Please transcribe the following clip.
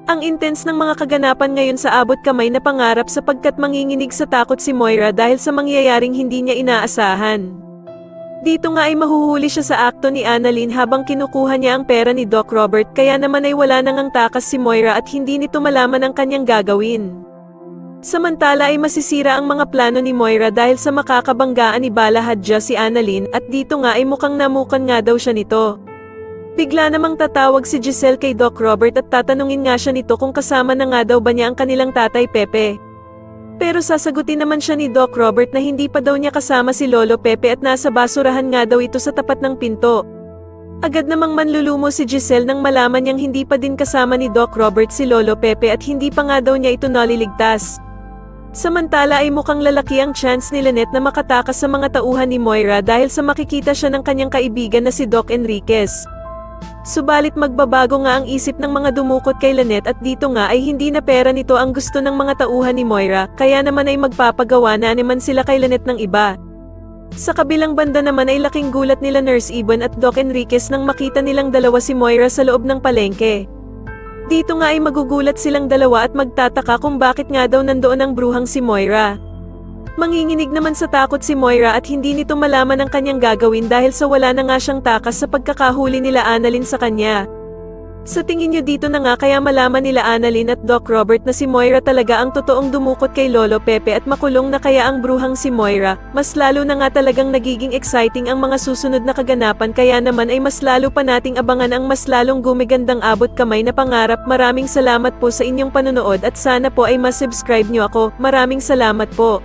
Ang intense ng mga kaganapan ngayon sa abot kamay na pangarap sapagkat manginginig sa takot si Moira dahil sa mangyayaring hindi niya inaasahan. Dito nga ay mahuhuli siya sa akto ni Annalyn habang kinukuha niya ang pera ni Doc Robert kaya naman ay wala nang ang takas si Moira at hindi nito malaman ang kanyang gagawin. Samantala ay masisira ang mga plano ni Moira dahil sa makakabanggaan ni Bala Hadja si Annalyn at dito nga ay mukhang namukan nga daw siya nito. Bigla namang tatawag si Giselle kay Doc Robert at tatanungin nga siya nito kung kasama na nga daw ba niya ang kanilang tatay Pepe. Pero sasagutin naman siya ni Doc Robert na hindi pa daw niya kasama si Lolo Pepe at nasa basurahan nga daw ito sa tapat ng pinto. Agad namang manlulumo si Giselle nang malaman niyang hindi pa din kasama ni Doc Robert si Lolo Pepe at hindi pa nga daw niya ito naliligtas. Samantala ay mukhang lalaki ang chance ni Lynette na makatakas sa mga tauhan ni Moira dahil sa makikita siya ng kanyang kaibigan na si Doc Enriquez. Subalit magbabago nga ang isip ng mga dumukot kay Lynette at dito nga ay hindi na pera nito ang gusto ng mga tauhan ni Moira, kaya naman ay magpapagawa na naman sila kay Lynette ng iba. Sa kabilang banda naman ay laking gulat nila Nurse Ibon at Doc Enriquez nang makita nilang dalawa si Moira sa loob ng palengke. Dito nga ay magugulat silang dalawa at magtataka kung bakit nga daw nandoon ang bruhang si Moira. Manginginig naman sa takot si Moira at hindi nito malaman ang kanyang gagawin dahil sa wala na nga siyang takas sa pagkakahuli nila Annalyn sa kanya. Sa tingin niyo dito na nga kaya malaman nila Annalyn at Doc Robert na si Moira talaga ang totoong dumukot kay Lolo Pepe at makulong na kaya ang bruhang si Moira, mas lalo na nga talagang nagiging exciting ang mga susunod na kaganapan kaya naman ay mas lalo pa nating abangan ang mas lalong gumigandang abot kamay na pangarap. Maraming salamat po sa inyong panonood at sana po ay mas-subscribe niyo ako. Maraming salamat po.